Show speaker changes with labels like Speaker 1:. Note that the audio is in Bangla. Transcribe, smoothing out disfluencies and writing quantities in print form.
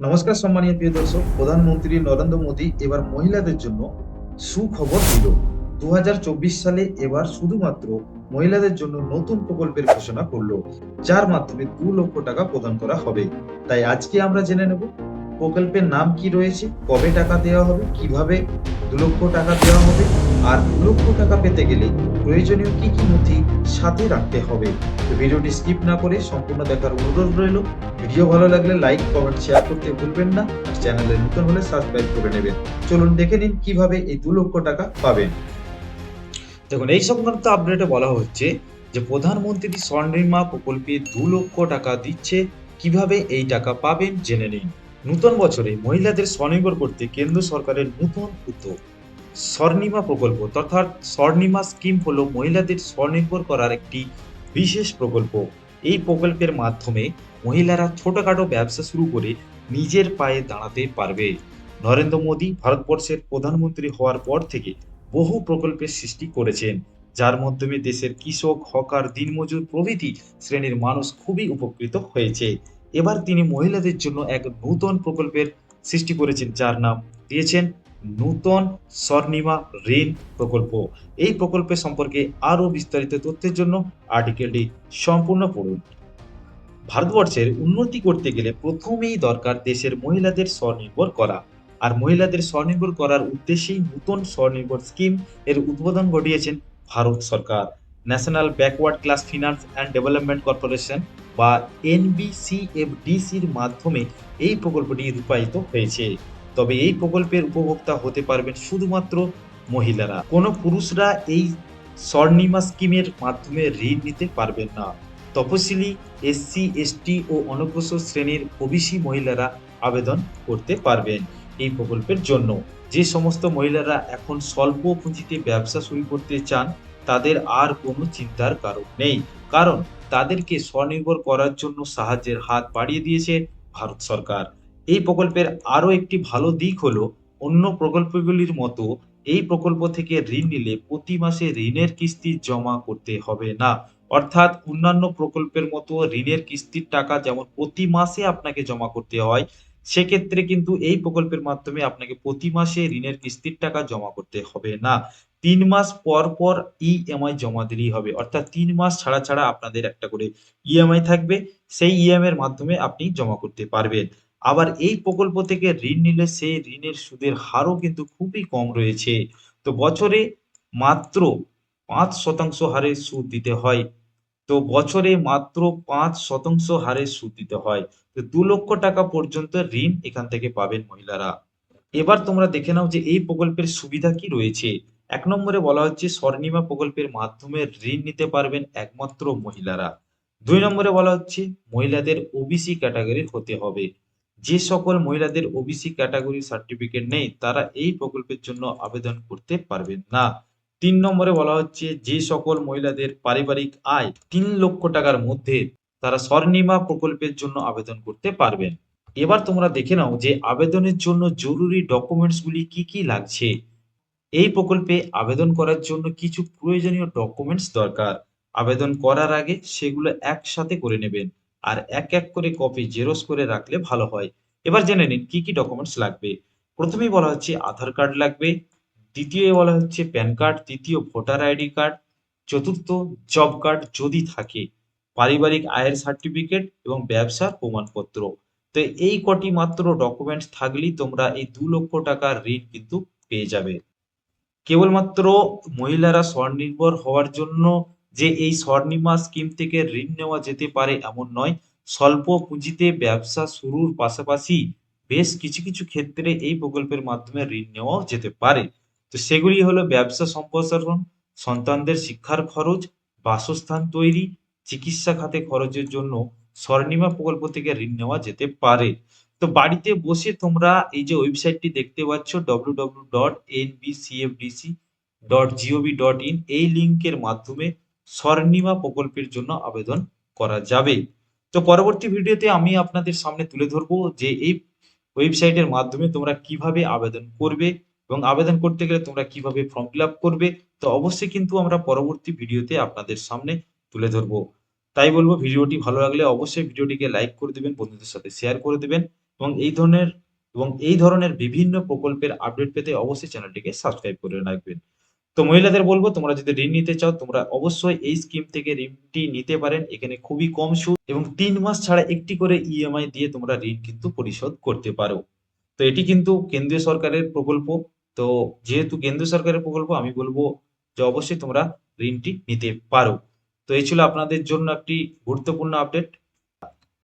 Speaker 1: নমস্কার সম্মানীয় প্রিয় দর্শক, প্রধানমন্ত্রী নরেন্দ্র মোদী এবার মহিলাদের জন্য সুখবর দিল। 2024 সালে এবার শুধুমাত্র মহিলাদের জন্য নতুন প্রকল্পের ঘোষণা করলো, যার মাধ্যমে 2 লক্ষ টাকা প্রদান করা হবে। তাই আজকে আমরা জেনে নেব প্রকল্পের নাম কি রয়েছে, কবে টাকা দেওয়া হবে, কিভাবে 2 লক্ষ টাকা দেওয়া হবে, আর 2 লক্ষ টাকা পেতে গেলে প্রয়োজনীয় কি কি নথি সাথে রাখতে হবে। তো ভিডিওটি স্কিপ না করে সম্পূর্ণ দেখার অনুরোধ রইল। ভিডিও ভালো লাগলে লাইক, কমেন্ট, শেয়ার করতে ভুলবেন না। আর চ্যানেলে নতুন হলে সাবস্ক্রাইব করে নেবেন। চলুন দেখে নিন কিভাবে এই 2 লক্ষ টাকা পাবেন। দেখুন, এই সংক্রান্ত আপডেটে বলা হচ্ছে যে প্রধানমন্ত্রী স্বনির্মা প্রকল্পে 2 লক্ষ টাকা দিচ্ছে। কিভাবে এই টাকা পাবেন জেনে নিন। নতুন বছরে মহিলাদের স্বনির্ভর করতে কেন্দ্র সরকারের নতুন উদ্যোগ স্বনির্মা প্রকল্প, অর্থাৎ স্বনির্মা স্কিম হলো মহিলাদের স্বনির্ভর করার একটি বিশেষ প্রকল্প। এই প্রকল্পের মাধ্যমে মহিলারা ছোটখাটো ব্যবসা শুরু করে নিজের পায়ে দাঁড়াতে পারবে। নরেন্দ্র মোদী ভারতবর্ষের প্রধানমন্ত্রী হওয়ার পর থেকে বহু প্রকল্পের সৃষ্টি করেছেন, যার মাধ্যমে দেশের কৃষক, হকার, দিনমজুর প্রভৃতি শ্রেণীর মানুষ খুবই উপকৃত হয়েছে। এবার তিনি মহিলাদের জন্য এক নতুন প্রকল্পের সৃষ্টি করেছেন, যার নাম দিয়েছেন নূতন স্বনির্মা ঋণ প্রকল্প। এই প্রকল্পের সম্পর্কে আরো বিস্তারিত তথ্যের জন্য আর্টিকেলটি সম্পূর্ণ পড়ুন। ভারতবর্ষের উন্নতি করতে গেলে প্রথমেই দরকার দেশের মহিলাদের স্বনির্ভর করা। আর মহিলাদের স্বনির্ভর করার উদ্দেশ্যেই নতুন স্বনির্ভর স্কিম এর উদ্বোধন ঘটিয়েছেন ভারত সরকার। National backward class finance and development corporation বা এনবিসিএফডিসির মাধ্যমে এই প্রকল্পটি রূপায়িত হয়েছে। তবে এই প্রকল্পের উপভোক্তা হতে পারবেন শুধুমাত্র মহিলারা। কোনো পুরুষরা এই স্বনির্মা স্কিমের মাধ্যমে ঋণ নিতে পারবেন না। তপশিলি, এসসি, এসটি ও অনগ্রসর শ্রেণীর ওবিসি মহিলারা আবেদন করতে পারবেন এই প্রকল্পের জন্য। যে সমস্ত মহিলারা এখন স্বল্প পুঁজিতে ব্যবসা শুরু করতে চান, তাদের আর কোনো চিন্তার কারণ নেই, কারণ তাদেরকে স্বনির্ভর করার জন্য সাহায্যের হাত বাড়িয়ে দিয়েছে ভারত সরকার। এই প্রকল্পের আরও একটি ভালো দিক হলো, অন্য প্রকল্পগুলির মতো এই প্রকল্প থেকে ঋণ নিলে প্রতি মাসে ঋণের কিস্তি জমা করতে হবে না। অর্থাৎ অন্যান্য প্রকল্পের মতো ঋণের কিস্তির টাকা যেমন প্রতি মাসে আপনাকে জমা করতে হয়, সেক্ষেত্রে কিন্তু এই প্রকল্পের মাধ্যমে আপনাকে প্রতি মাসে ঋণের কিস্তির টাকা জমা করতে হবে না। 3 মাস পর পর ইএমআই জমা দিলেই হবে। অর্থাৎ 3 মাস ছাড়া ছাড়া আপনাদের একটা করে ইএমআই থাকবে, সেই ইএমআই এর মাধ্যমে আপনি জমা করতে পারবেন। আবার এই প্রকল্প থেকে ঋণ নিলে সেই ঋণের সুদের হারও কিন্তু খুবই কম রয়েছে। তো বছরে মাত্র 5% হারে সুদ দিতে হয়। তো বছরে মাত্র 5% হারে সুদ দিতে হয়। তো 2 লক্ষ টাকা পর্যন্ত ঋণ এখান থেকে পাবেন মহিলারা। এবার তোমরা দেখে নাও যে এই প্রকল্পের সুবিধা কি রয়েছে। 1 নম্বরে বলা হচ্ছে স্বনির্মা প্রকল্পের মাধ্যমে ঋণ নিতে পারবেন একমাত্র মহিলারা। 2 নম্বরে বলা হচ্ছে মহিলাদের ওবিসি ক্যাটাগরির হতে হবে। যে সকল মহিলাদের ওবিসি ক্যাটাগরি সার্টিফিকেট নেই, তারা এই প্রকল্পের জন্য আবেদন করতে পারবেন না। 3 নম্বরে বলা হচ্ছে যে সকল মহিলাদের পারিবারিক আয় 3 লক্ষ টাকার মধ্যে, তারা স্বনির্মা প্রকল্পের জন্য আবেদন করতে পারবেন। এবার তোমরা দেখে নাও যে আবেদনের জন্য জরুরি ডকুমেন্টস গুলি কি কি লাগছে। এই প্রকল্পে আবেদন করার জন্য কিছু প্রয়োজনীয় ডকুমেন্টস দরকার। আবেদন করার আগে সেগুলো একসাথে করে নেবেন, আর এক এক করে কপি জেরক্স করে রাখলে ভালো হয়। এবার জেনে নিন কি কি ডকুমেন্টস লাগবে। প্রথমেই বলা হচ্ছে আধার কার্ড লাগবে, দ্বিতীয় বলা হচ্ছে প্যান কার্ড, তৃতীয় ভোটার আইডি কার্ড, চতুর্থ জব কার্ড যদি থাকে, পারিবারিক আয়ের সার্টিফিকেট এবং ব্যবসার প্রমাণপত্র। তো এই কটি মাত্র ডকুমেন্টস থাকলেই তোমরা এই 2 লক্ষ টাকার ঋণ কিন্তু পেয়ে যাবে। কেবলমাত্র মহিলারা স্বনির্ভর হওয়ার জন্য যে এই স্বনির্মা স্কিম থেকে ঋণ নেওয়া যেতে পারে এমন নয়। স্বল্প পুঁজিতে ব্যবসা শুরুর পাশাপাশি বেশ কিছু কিছু ক্ষেত্রে এই প্রকল্পের মাধ্যমে ঋণ নেওয়াও যেতে পারে। তো সেগুলি হলো ব্যবসা সম্প্রসারণ, সন্তানদের শিক্ষার খরচ, বাসস্থান তৈরি, চিকিৎসা খাতে খরচের জন্য স্বনির্মা প্রকল্প থেকে ঋণ নেওয়া যেতে পারে। তো বাড়িতে বসে তোমরা এই যে ওয়েবসাইটটি দেখতে পাচ্ছ www.nbcfdc.gov.in, এই লিংকের মাধ্যমে স্বনির্মা প্রকল্পের জন্য আবেদন করা যাবে। তো পরবর্তী ভিডিওতে আমি আপনাদের সামনে তুলে ধরবো যে এই ওয়েবসাইটের মাধ্যমে তোমরা কিভাবে আবেদন করবে এবং আবেদন করতে গেলে তোমরা কিভাবে ফর্ম ফিল আপ করবে। তো অবশ্যই কিন্তু আমরা পরবর্তী ভিডিওতে আপনাদের সামনে তুলে ধরবো। তাই বলবো ভিডিওটি ভালো লাগলে অবশ্যই ভিডিওটিকে লাইক করে দিবেন, বন্ধুদের সাথে শেয়ার করে দিবেন এবং এই ধরনের বিভিন্ন প্রকল্পের আপডেট পেতে অবশ্যই চ্যানেলটিকে সাবস্ক্রাইব করে রাখবেন। তো মহিলাদের বলবো, তোমরা যদি ঋণ নিতে চাও তোমরা অবশ্যই এই স্কিম থেকে ঋণটি নিতে পারেন। এখানে খুবই কম সুদ এবং 3 মাস ছাড়া একটি করে ইএমআই দিয়ে তোমরা ঋণ কিন্তু পরিশোধ করতে পারো। তো এটি কিন্তু কেন্দ্রীয় সরকারের প্রকল্প। তো যেহেতু কেন্দ্রীয় সরকারের প্রকল্প, আমি বলবো যে অবশ্যই তোমরা ঋণটি নিতে পারো। তো এই ছিল আপনাদের জন্য একটি গুরুত্বপূর্ণ আপডেট।